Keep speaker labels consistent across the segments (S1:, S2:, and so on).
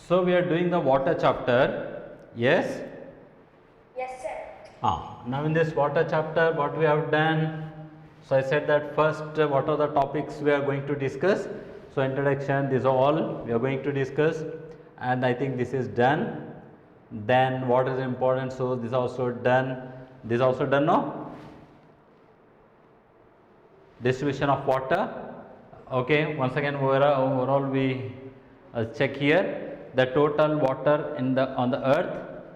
S1: So we are doing the water chapter. Yes?
S2: Yes, sir.
S1: Now in this water chapter, what we have done? So I said that first, what are the topics we are going to discuss? So introduction, these are all we are going to discuss, and I think this is done. Then what is important? So this is also done. This is also done now. Distribution of water. Okay, once again overall we check here the total water in the on the earth.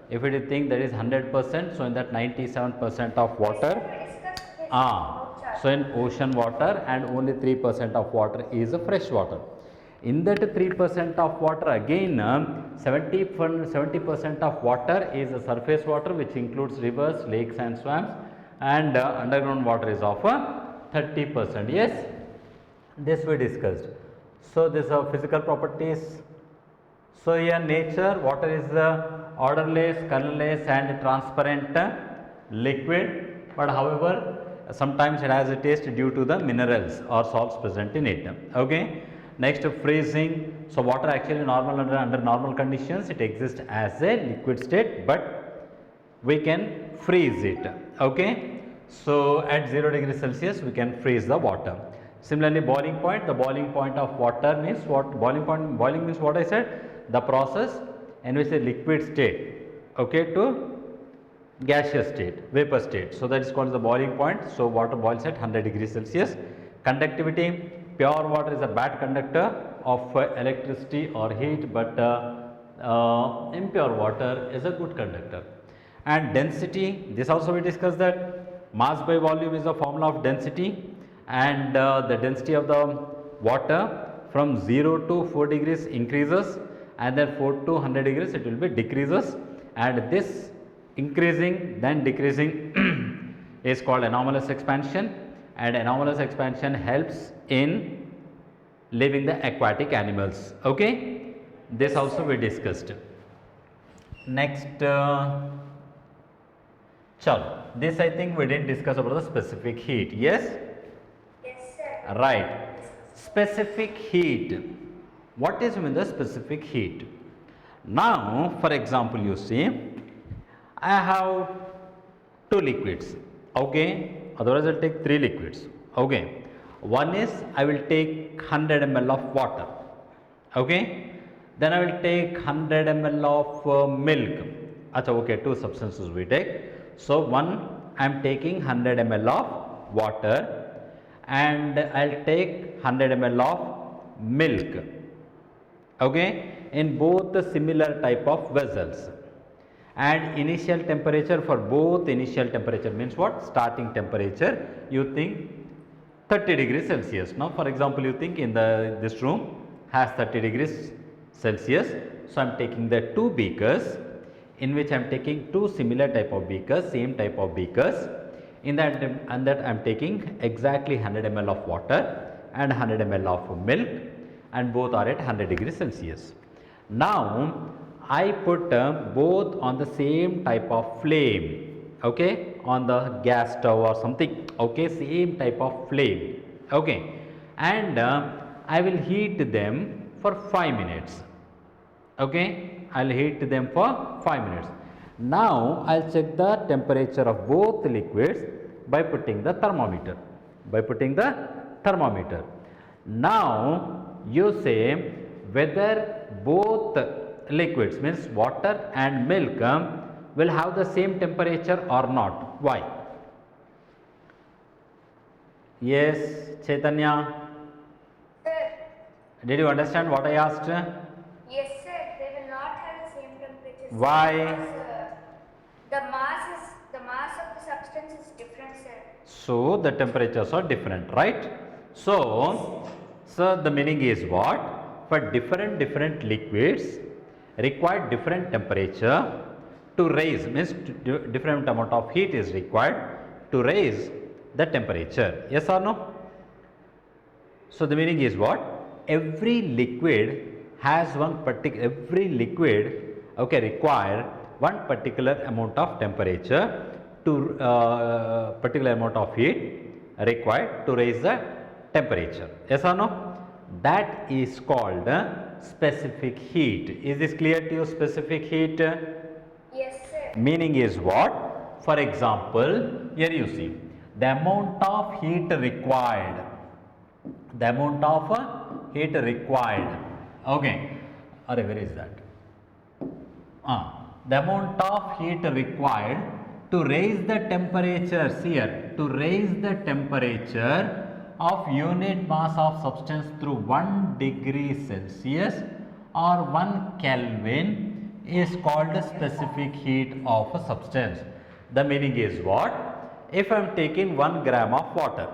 S1: If we think that is 100%, so in that 97% of water,
S2: We discussed this about chart.
S1: so in ocean water, and only 3% of water is fresh water. In that 3% of water, again 70% of water is surface water, which includes rivers, lakes and swamps, and underground water is of 30%. Yes, this we discussed. So these are physical properties. So here nature, water is odorless, colorless and transparent liquid, but however sometimes it has a taste due to the minerals or salts present in it. Okay. Next, freezing. So water actually under normal conditions it exists as a liquid state, but we can freeze it. Okay. So at 0 degrees Celsius we can freeze the water. Similarly, boiling point, the boiling point of water means what? Boiling means what I said, the process in which a liquid state, okay, to gaseous state, vapor state. So that is called the boiling point. So water boils at 100 degrees Celsius. Conductivity, pure water is a bad conductor of electricity or heat, but impure water is a good conductor. And density, this also we discussed that mass by volume is the formula of density, and the density of the water from 0 to 4 degrees increases, and then 4 to 100 degrees it will be decreases, and this increasing then decreasing is called anomalous expansion, and anomalous expansion helps in living the aquatic animals. Okay, this also we discussed. Next, chalo, this I think we didn't discuss about the specific heat. Yes,
S2: Yes, sir.
S1: right. Specific heat. What is mean the specific heat? Now, for example, you see, I have two liquids. Okay, otherwise I'll take three liquids. Okay, one is I will take 100 ml of water. Okay, then I will take 100 ml of milk. Acha, okay, two substances we take. So one I am taking 100 ml of water, and I'll take 100 ml of milk. Okay, in both the similar type of vessels, and initial temperature for both, initial temperature means what? Starting temperature, you think 30 degrees Celsius. Now for example, you think in this room has 30 degrees Celsius. So I am taking the two beakers, in which I am taking two similar type of beakers, same type of beakers. In that, and that I am taking exactly 100 ml of water and 100 ml of milk, and both are at 100 degrees Celsius. Now I put both on the same type of flame, okay, on the gas stove or something, okay, same type of flame, okay, and I will heat them for 5 minutes. Okay, I will heat them for 5 minutes. Now I will check the temperature of both liquids by putting the thermometer. Now you say whether both liquids means water and milk will have the same temperature or not. Why? Yes, Chaitanya,
S2: Sir.
S1: did you understand what I asked?
S2: Yes, sir. They will not have the same temperature. sir,
S1: Why?
S2: Because, the mass of the substance is different, sir.
S1: So the temperatures are different, right? So the meaning is what? For different liquids require different temperature to raise, means different amount of heat is required to raise the temperature. Yes or no? So the meaning is what? Every liquid has every liquid, okay, require one particular amount of temperature to particular amount of heat required to raise the temperature. Yes or no? that is called specific heat. Is this clear to you? Specific heat?
S2: Yes, sir.
S1: Meaning is what? For example, here you see the amount of heat required. The amount of heat required. Okay. Arre, where is that? The amount of heat required to raise the temperature here, to raise the temperature of unit mass of substance through 1 degree Celsius or 1 Kelvin is called the specific heat of a substance. The meaning is what? If I am taking 1 gram of water,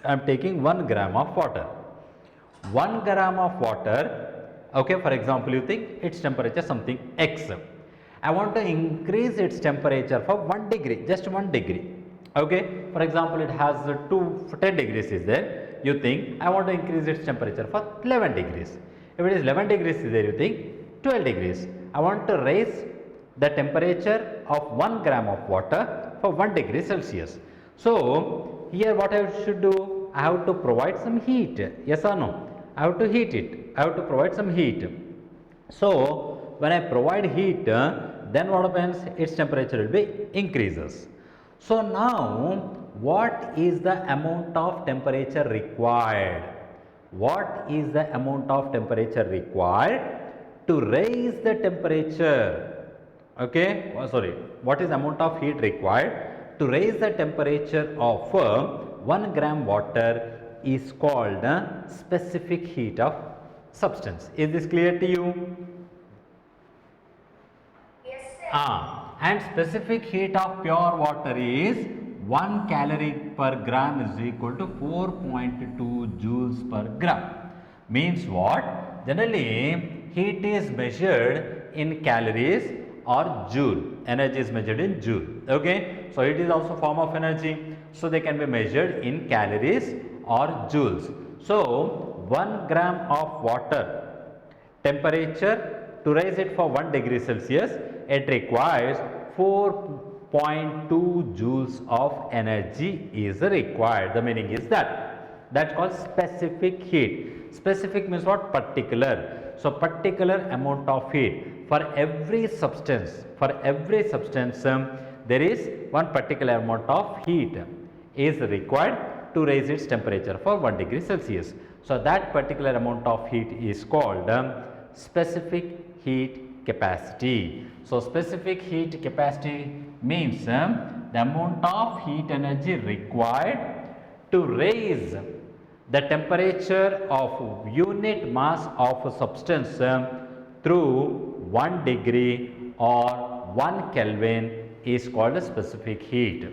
S1: I am taking 1 gram of water. 1 gram of water, okay, for example, you think its temperature something X. I want to increase its temperature for 1 degree, just 1 degree. Okay, for example, it has 10 degrees is there. You think I want to increase its temperature for 11 degrees. If it is 11 degrees is there, you think 12 degrees. I want to raise the temperature of 1 gram of water for 1 degree Celsius. So, here what I should do? I have to provide some heat. Yes or no? I have to heat it. I have to provide some heat. So, when I provide heat, then what happens? Its temperature will be increases. So, now what is the amount of temperature required? What is the amount of temperature required to raise the temperature? Okay, what is the amount of heat required to raise the temperature of 1 gram water is called specific heat of substance. Is this clear to you?
S2: Yes, sir.
S1: And specific heat of pure water is 1 calorie per gram is equal to 4.2 joules per gram. Means what? Generally, heat is measured in calories or joule. Energy is measured in joule. Okay. So, it is also form of energy. So, they can be measured in calories or joules. So, 1 gram of water temperature, to raise it for 1 degree Celsius, it requires 4.2 joules of energy is required. The meaning is that. That's called specific heat. Specific means what? Particular. So, particular amount of heat. For every substance, there is one particular amount of heat is required to raise its temperature for 1 degree Celsius. So, that particular amount of heat is called specific heat capacity. So, specific heat capacity means the amount of heat energy required to raise the temperature of unit mass of a substance through 1 degree or 1 Kelvin is called a specific heat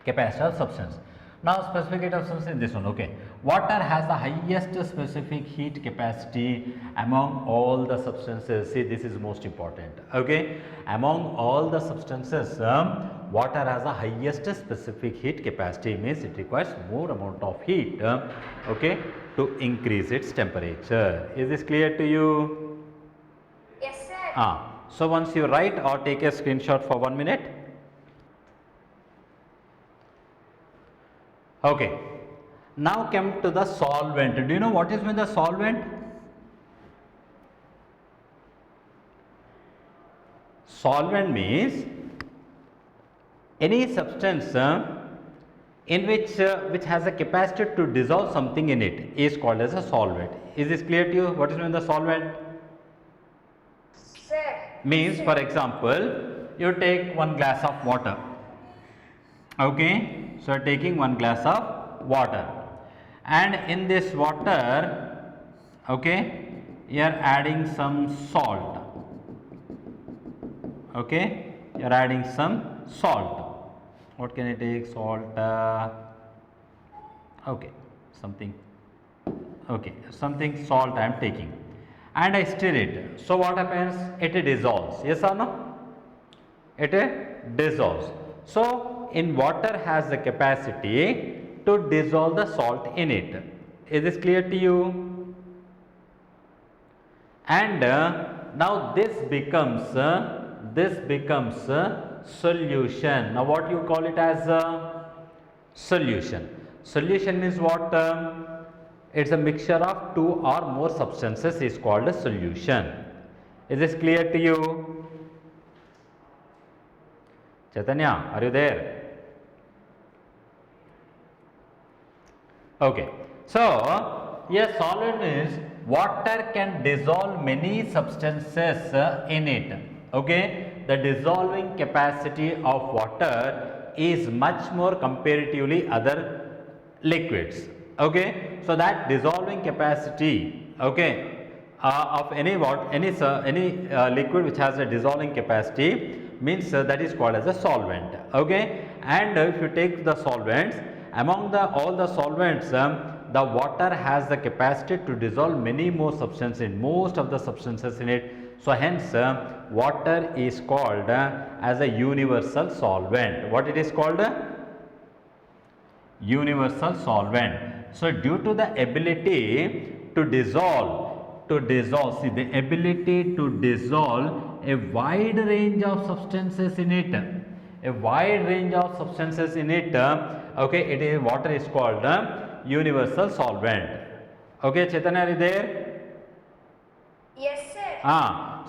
S1: capacity of substance. Now, specific heat of substance is this one. Okay, water has the highest specific heat capacity among all the substances. See, this is most important. Okay, among all the substances, water has the highest specific heat capacity, means it requires more amount of heat. Okay, to increase its temperature. Is this clear to you?
S2: Yes, sir.
S1: So, once you write or take a screenshot for 1 minute. Okay. Now come to the solvent. Do you know what is meant the solvent? Solvent means any substance in which has a capacity to dissolve something in it is called as a solvent. Is this clear to you? What is meant the solvent?
S2: Sir.
S1: Means, for example, you take 1 glass of water. Okay. So, taking 1 glass of water, and in this water, okay, you are adding some salt. Okay, you are adding some salt. What can I take? Salt. Okay, something. Okay, something salt I am taking, and I stir it. So, what happens? It dissolves. Yes or no? It dissolves. So, in water has the capacity to dissolve the salt in it. Is this clear to you? And now this becomes solution. Now, what you call it as a solution? Solution means what? it's a mixture of two or more substances is called a solution. Is this clear to you? Chaitanya, are you there? Okay. So, a solid means water can dissolve many substances in it. Okay. The dissolving capacity of water is much more comparatively other liquids. Okay. So, that dissolving capacity, okay, of any liquid which has a dissolving capacity means that is called as a solvent. Okay. And if you take the solvents, among all the solvents, the water has the capacity to dissolve many more substances in most of the substances in it. So, hence water is called as a universal solvent. What it is called? Universal solvent. So, due to the ability to dissolve, see the ability to dissolve a wide range of substances in it, okay, it is water is called universal solvent. Okay, Chaitanya, are you there?
S2: Yes, sir.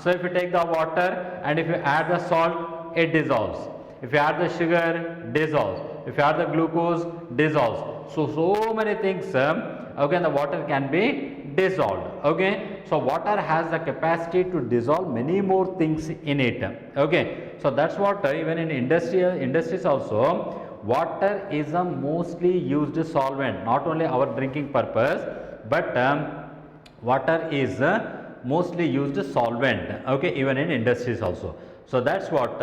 S1: So if you take the water and if you add the salt, it dissolves. If you add the sugar, dissolves. If you add the glucose, dissolves. So many things, okay, the water can be dissolved. Okay, so water has the capacity to dissolve many more things in it. Okay, so that's what even in industries also, water is a mostly used solvent, not only our drinking purpose, but water is mostly used solvent, okay, even in industries also. So that's what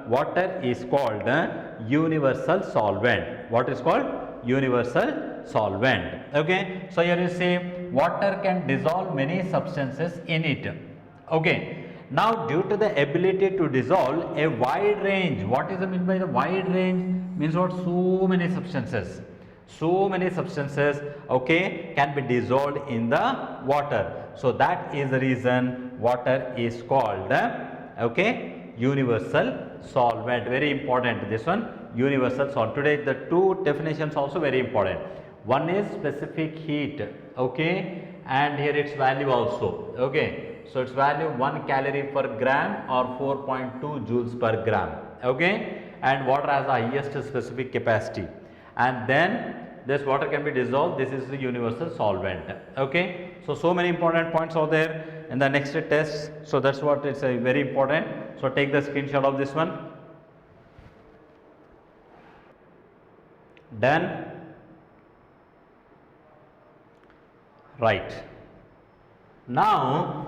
S1: water is called universal solvent. What is called? Universal solvent. Okay, so here you say water can dissolve many substances in it. Okay, now due to the ability to dissolve a wide range, what is the mean by the wide range? Means what? So many substances, okay, can be dissolved in the water. So that is the reason water is called okay, universal solvent. Very important, this one, universal solvent. Today the two definitions also very important. One is specific heat, okay, and here its value also. Okay, so its value 1 calorie per gram or 4.2 joules per gram. Okay, and water has the highest specific capacity, and then this water can be dissolved. This is the universal solvent. Okay, so many important points are there in the next test. So that's what it's very important. So take the screenshot of this one. Done. Right. Now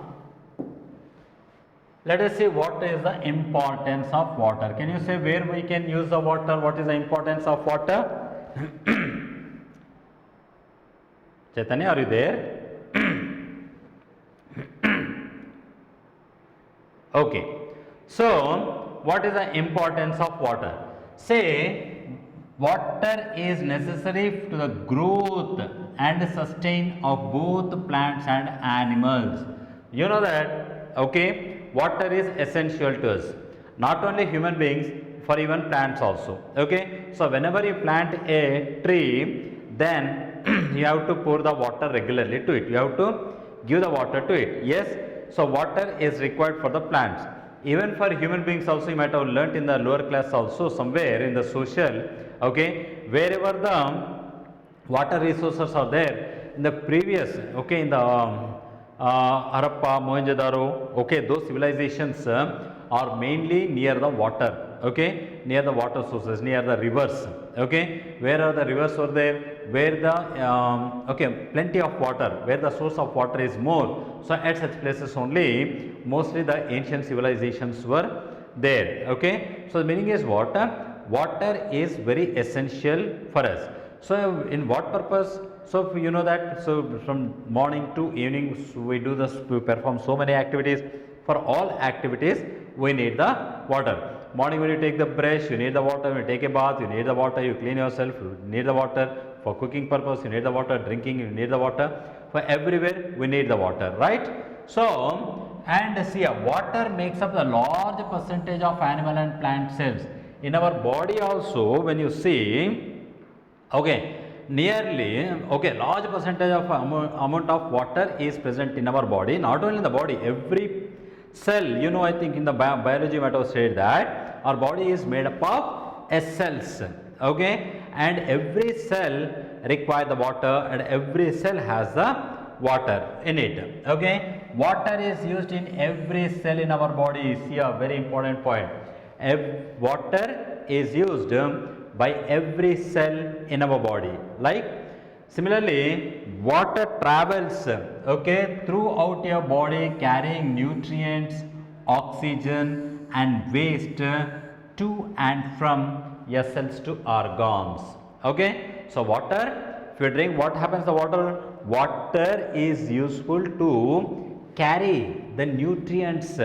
S1: let us see what is the importance of water. Can you say where we can use the water? What is the importance of water? Chaitanya, are you there? Okay. So what is the importance of water? Say water is necessary to the growth and sustain of both plants and animals. You know that, okay, water is essential to us, not only human beings, for even plants also. Okay, so whenever you plant a tree, then you have to pour the water regularly to it, you have to give the water to it. Yes, so water is required for the plants, even for human beings also. You might have learnt in the lower class also, somewhere in the social, okay, wherever the water resources are there in the previous, okay, in the Harappa, Mohenjo-daro, okay, those civilizations are mainly near the water, okay, near the water sources, near the rivers, okay, where are the rivers were there, where the okay, plenty of water, where the source of water is more. So at such places only mostly the ancient civilizations were there. Okay, so the meaning is water is very essential for us. So in what purpose? So you know that, so from morning to evening we do this, we perform so many activities. For all activities we need the water. Morning when you take the brush, you need the water. When you take a bath, you need the water. You clean yourself, you need the water. For cooking purpose, you need the water. Drinking, you need the water. For everywhere we need the water, right? So, and see, water makes up a large percentage of animal and plant cells. In our body also, when you see, okay, nearly, okay, large percentage of amount of water is present in our body. Not only in the body, every cell, you know, I think in the biology might have said that our body is made up of cells, okay, and every cell require the water, and every cell has the water in it, okay. Water is used in every cell in our body. See a very important point. Water is used by every cell in our body. Like similarly, water travels, okay, throughout your body carrying nutrients, oxygen and waste to and from your cells to organs, okay. So water, if you drink, what happens to water? Water is useful to carry the nutrients,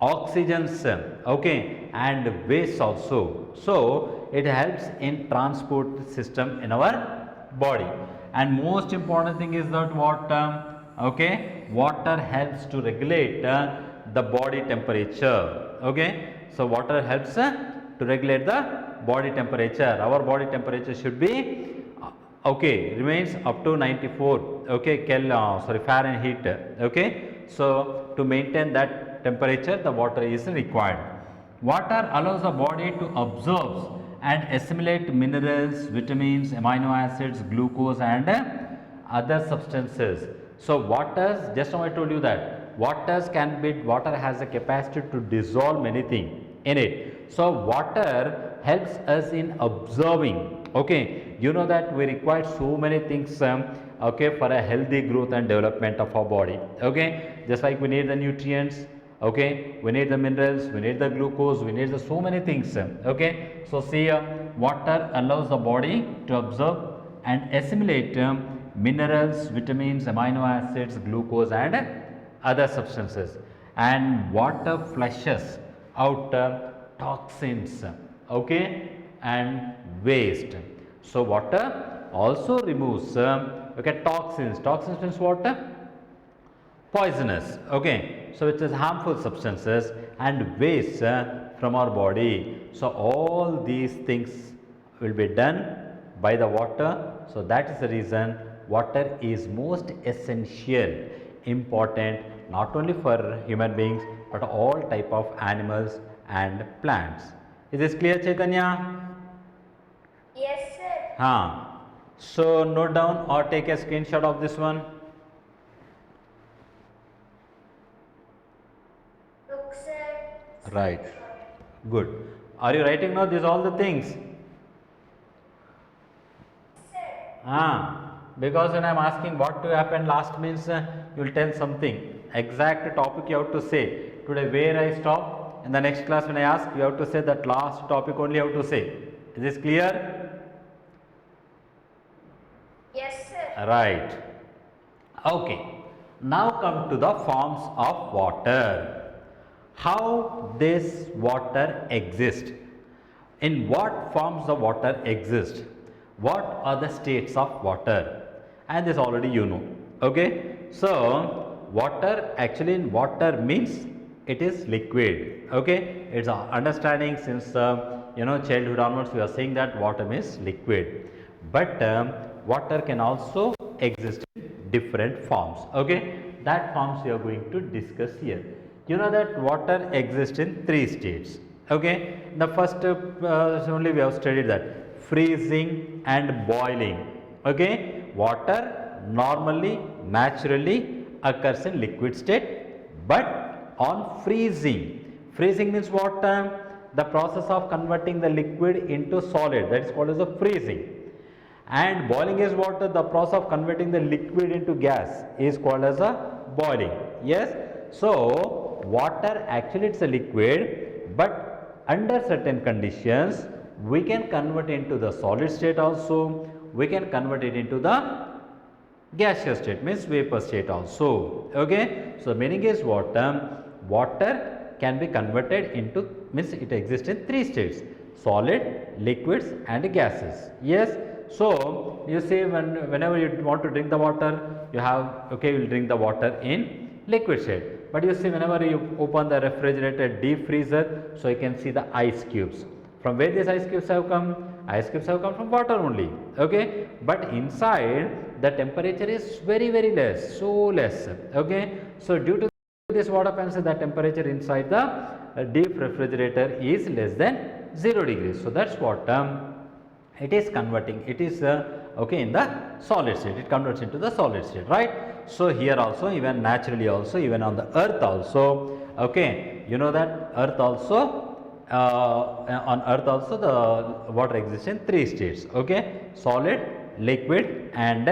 S1: oxygens, okay, and waste also. So it helps in transport system in our body. And most important thing is that what, okay, water helps to regulate the body temperature, okay. So water helps to regulate the body temperature. Our body temperature should be okay, remains up to 94, okay, Fahrenheit, okay. So to maintain that temperature, the water is required. Water allows the body to absorb and assimilate minerals, vitamins, amino acids, glucose and other substances. So water, just now I told you that water has the capacity to dissolve many things in it. So water helps us in absorbing, okay. You know that we require so many things, okay, for a healthy growth and development of our body, okay. Just like we need the nutrients, okay, we need the minerals, we need the glucose, we need the so many things, okay. So see, water allows the body to absorb and assimilate minerals, vitamins, amino acids, glucose and other substances. And water flushes out toxins, okay, and waste. So water also removes, okay, toxins. Toxins means what? Poisonous, okay. So it is harmful substances and waste from our body. So all these things will be done by the water. So that is the reason water is most essential, important, not only for human beings but all type of animals and plants. Is this clear, Chaitanya?
S2: Yes, sir.
S1: So note down or take a screenshot of this one.
S2: Look, sir.
S1: Right. Good. Are you writing now these all the things?
S2: Sir.
S1: Because when I am asking what to happen last means you will tell something. Exact topic you have to say. Today where I stop. In the next class when I ask, you have to say that last topic only you have to say. Is this clear?
S2: Yes, sir.
S1: Right. Okay. Now come to the forms of water. How this water exists? In what forms the water exists? What are the states of water? And this already you know. Okay. So water, actually in water means it is liquid, okay. It's our understanding since you know, childhood onwards we are saying that water means liquid, but water can also exist in different forms, okay. That forms we are going to discuss here. You know that water exists in three states, okay. The first only we have studied that freezing and boiling, okay. Water normally, naturally occurs in liquid state, but on freezing. Freezing means what? The process of converting the liquid into solid, that is called as a freezing. And boiling is what? The process of converting the liquid into gas is called as a boiling. Yes. So water actually it's a liquid, but under certain conditions we can convert it into the solid state also, we can convert it into the gaseous state, means vapor state also, okay. So meaning is what? Water can be converted into, means it exists in three states: solid, liquids and gases. Yes. So you say whenever you want to drink the water, you have, okay, you will drink the water in liquid state. But you see whenever you open the refrigerator deep freezer, so you can see the ice cubes. From where these ice cubes have come? Ice cubes have come from water only. Okay, but inside the temperature is very less, so less. Okay, so due to this, what happens is the temperature inside the deep refrigerator is less than 0 degrees. So that's what it is converting. It is okay in the solid state. It converts into the solid state, right? So here also, even naturally also, even on the earth also, okay, you know that earth also on earth also the water exists in 3 states, okay, solid, liquid and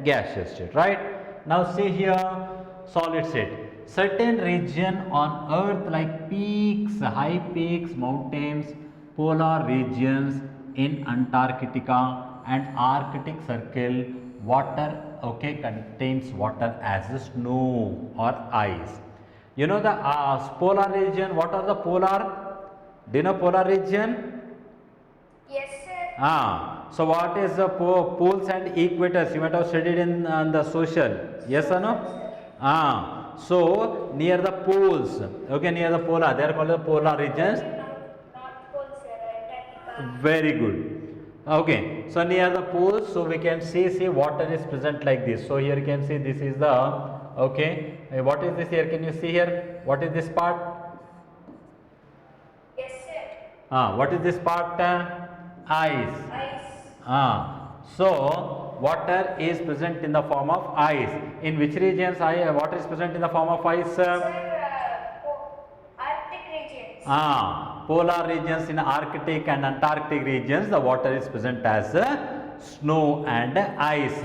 S1: gaseous state, right? Now see here, solid state. Certain region on earth like peaks, high peaks, mountains, polar regions in Antarctica and Arctic Circle, water, okay, contains water as snow or ice. You know the polar region, what are the polar? Do you know polar region?
S2: Yes, sir.
S1: So what is the poles and equators? You might have studied in the social. Yes or no? So near the poles, okay, near the polar, they are called the polar regions.
S2: North Pole, sir. Antarctica.
S1: Very good. Okay, so near the poles, so we can see water is present like this. So here you can see this is the, okay, what is this here? Can you see here? What is this part?
S2: Yes, sir.
S1: What is this part? Ice.
S2: Ice.
S1: So water is present in the form of ice. In which regions water is present in the form of ice?
S2: Sir, Arctic regions.
S1: Polar regions, in Arctic and Antarctic regions, the water is present as snow and ice.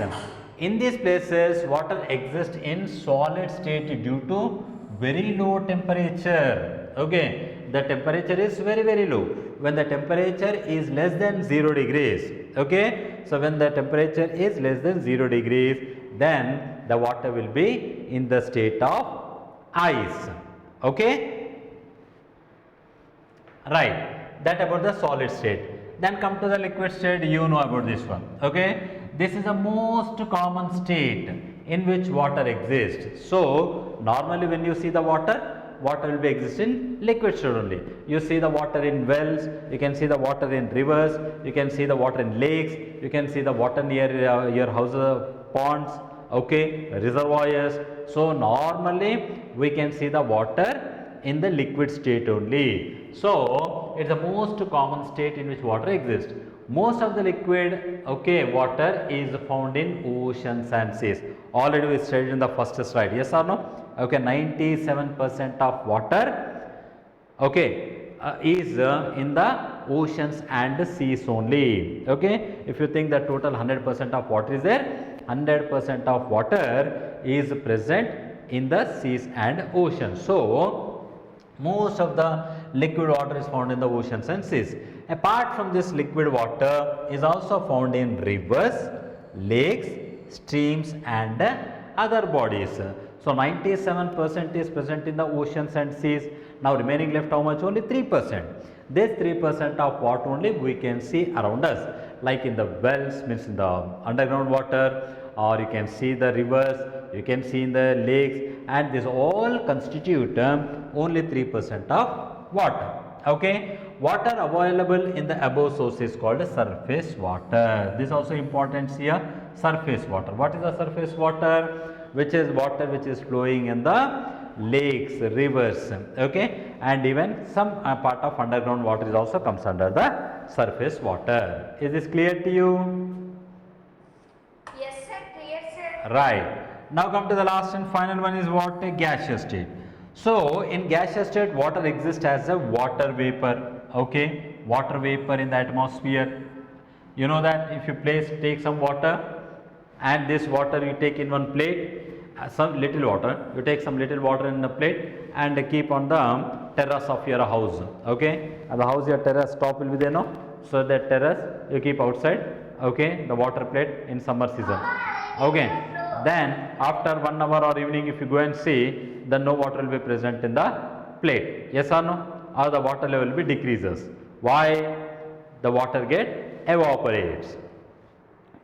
S1: In these places, water exists in solid state due to very low temperature. Okay, the temperature is very low. When the temperature is less than 0 degrees, okay, so when the temperature is less than 0 degrees, then the water will be in the state of ice. Okay, right, that about the solid state. Then come to the liquid state. You know about this one. Okay, this is the most common state in which water exists. So normally when you see the water will be exist in liquid state only. You see the water in wells, you can see the water in rivers, you can see the water in lakes, you can see the water near your house, ponds, okay, reservoirs. So normally we can see the water in the liquid state only. So it's the most common state in which water exists. Most of the liquid, okay, water is found in oceans and seas. Already we studied in the first slide. Yes or no? Okay, 97% of water, okay, is in the oceans and seas only. Okay, if you think that total 100% of water is there, 100% of water is present in the seas and oceans. So most of the liquid water is found in the oceans and seas. Apart from this, liquid water is also found in rivers, lakes, streams and other bodies. So 97% is present in the oceans and seas. Now remaining left how much? Only 3%. This 3% of water only we can see around us, like in the wells, means in the underground water, or you can see the rivers, you can see in the lakes, and this all constitute only 3% of water. Okay, water available in the above source is called surface water. This is also important here, surface water. What is the surface water? Which is water which is flowing in the lakes, rivers, okay, and even some part of underground water is also comes under the surface water. Is this clear to you?
S2: Yes, sir. Clear, sir.
S1: Right. Now come to the last and final one is what? A gaseous state. So in gaseous state, water exists as a water vapor. Okay, water vapor in the atmosphere. You know that if you take some water, and this water you take in one plate, some little water, you take some little water in a plate and keep on the terrace of your house. Okay, and the house, your terrace top will be there, no? So that terrace you keep outside, okay, the water plate in summer season. Okay, then after 1 hour or evening, if you go and see, then no water will be present in the plate. Yes or no? Or the water level will be decreases. Why? The water get evaporates.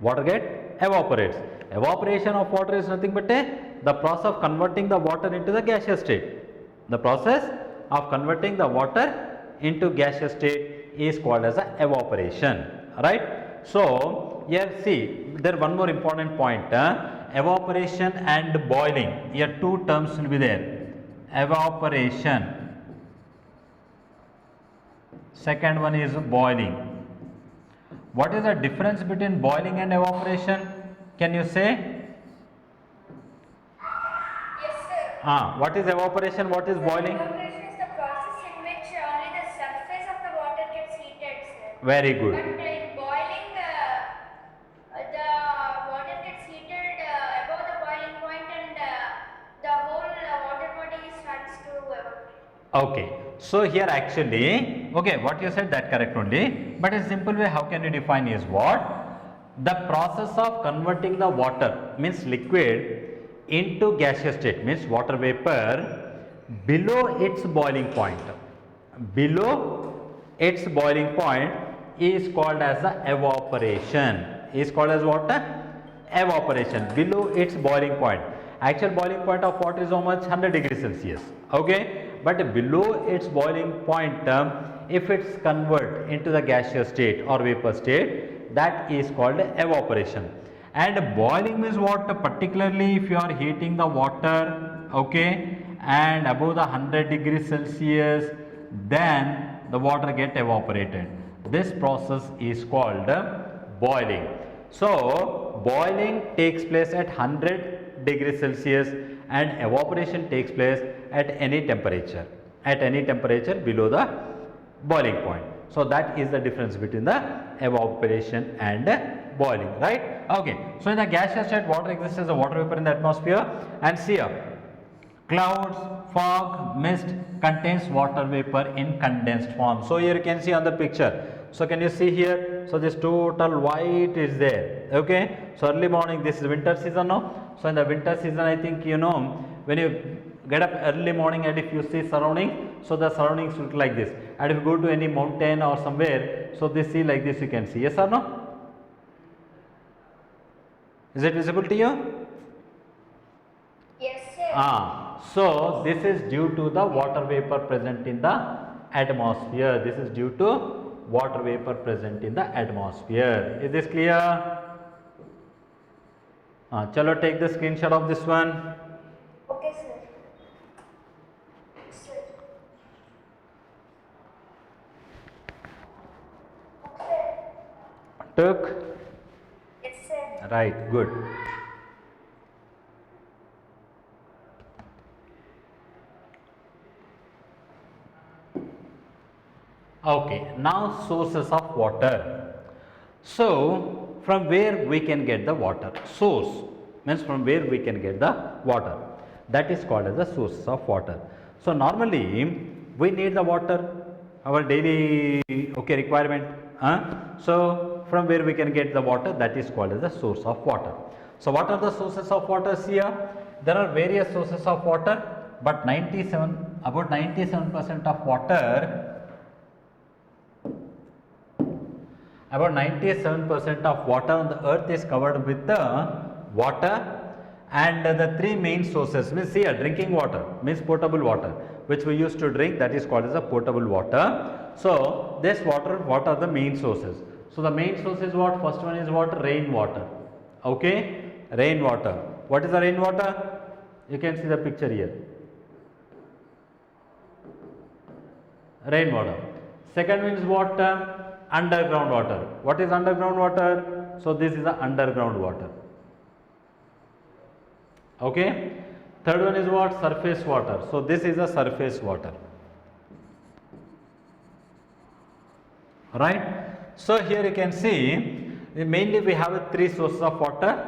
S1: Water get evaporates. Evaporation of water is nothing but the process of converting the water into the gaseous state. The process of converting the water into gaseous state is called as a evaporation. right? So here see, there one more important point, evaporation and boiling. Here two terms will be there, evaporation, second one is boiling. What is the difference between boiling and evaporation? Can you say?
S2: Yes, sir.
S1: What is evaporation, what is boiling?
S2: Evaporation is the process in which only the surface of the water gets heated, sir.
S1: Very good.
S2: But in boiling, the water gets heated above the boiling point, and the whole water body starts to evaporate.
S1: Okay, so here actually, okay, what you said that correct only, but a simple way how can you define is what? The process of converting the water, means liquid, into gaseous state, means water vapor below its boiling point. Below its boiling point is called as the evaporation. Is called as what? Evaporation, below its boiling point. Actual boiling point of water is how much? 100 degrees Celsius. Okay, but below its boiling point, if it's convert into the gaseous state or vapor state, that is called evaporation. And boiling means what? Particularly if you are heating the water, okay, and above the 100 degrees Celsius, then the water get evaporated. This process is called boiling. So boiling takes place at 100 degrees Celsius and evaporation takes place at any temperature below the boiling point. So that is the difference between the evaporation and boiling, right? Okay, so in the gaseous state, water exists as a water vapor in the atmosphere, and see here, clouds, fog, mist contains water vapor in condensed form. So here you can see on the picture. So can you see here? So this total white is there. Okay. So early morning, this is winter season now. So in the winter season, I think you know, when you get up early morning and if you see surroundings, so the surroundings look like this. And if you go to any mountain or somewhere, so they see like this, you can see. Yes or no? Is it visible to you?
S2: Yes, sir.
S1: So this is due to the water vapor present in the atmosphere. This is due to water vapor present in the atmosphere. Is this clear? Chalo, take the screenshot of this one.
S2: Okay, sir. Sir. Okay.
S1: Took?
S2: Yes, sir.
S1: Right, good. Okay, now sources of water. So, from where we can get the water? Source means from where we can get the water. That is called as the source of water. So, normally we need the water, our daily requirement. So, from where we can get the water, that is called as the source of water. So, what are the sources of water here? There are various sources of water, but about 97% of water. About 97% of water on the earth is covered with the water, and the three main sources means here drinking water means potable water, which we used to drink, that is called as a potable water. So this water, what are the main sources? So the main source is what? First one is what? Rainwater. Okay, rainwater. What is the rainwater? You can see the picture here. Rainwater. Second one is what? Underground water. What is underground water? So this is the underground water. Okay. Third one is what? Surface water. So this is the surface water. Right. So here you can see mainly we have three sources of water,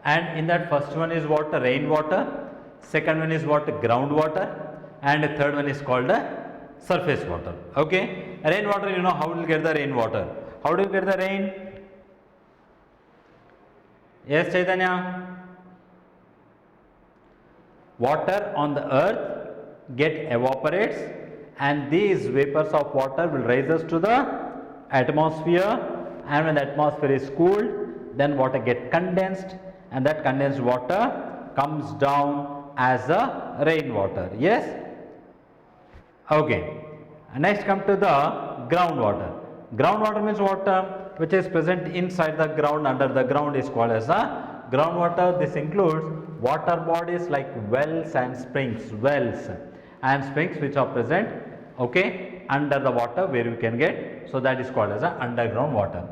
S1: and in that first one is what? Rainwater. Second one is what? Groundwater, and the third one is called surface water. Okay. Rainwater, you know how we will get the rainwater. How do you get the rain? Yes, Chaitanya. Water on the earth get evaporates, and these vapors of water will rise us to the atmosphere, and when the atmosphere is cooled, then water get condensed, and that condensed water comes down as a rainwater. Yes. Okay. Next come to the groundwater. Groundwater means what? which is present inside the ground, under the ground, is called as the groundwater. This includes water bodies like wells and springs, which are present, okay, under the water where we can get, so that is called as a underground water.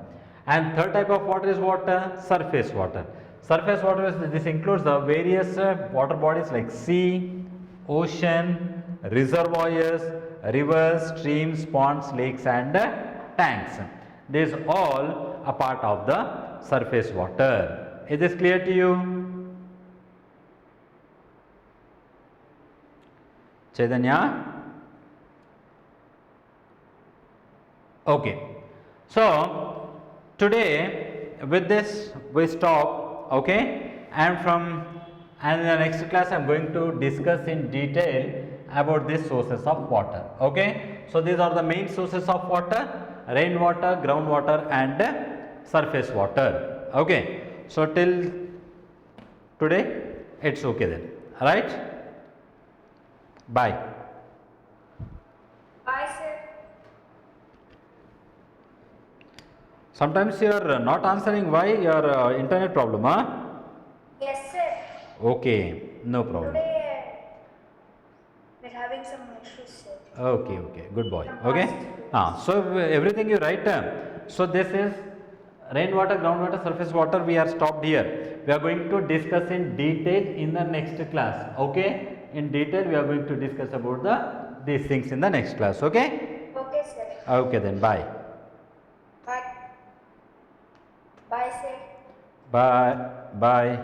S1: And third type of water is what? Surface water. Surface water is, this includes the various water bodies like sea, ocean, reservoirs, rivers, streams, ponds, lakes and tanks. This is all a part of the surface water. Is this clear to you? Chaitanya? Okay. So today with this we stop, okay, and in the next class I am going to discuss in detail about these sources of water, okay. So these are the main sources of water: rainwater, groundwater and surface water, okay. So till today it's okay then, right? Bye.
S2: Bye, sir.
S1: Sometimes you are not answering. Why? Your internet problem, huh?
S2: Yes, sir.
S1: Okay, no problem.
S2: Today we're having some issues, sir.
S1: Okay, okay, good boy. Okay. So everything you write. So this is rainwater, groundwater, surface water. We are stopped here. We are going to discuss in detail in the next class. Okay. In detail, we are going to discuss about these things in the next class. Okay.
S2: Okay, sir.
S1: Okay then. Bye.
S2: Bye. Bye, sir.
S1: Bye. Bye.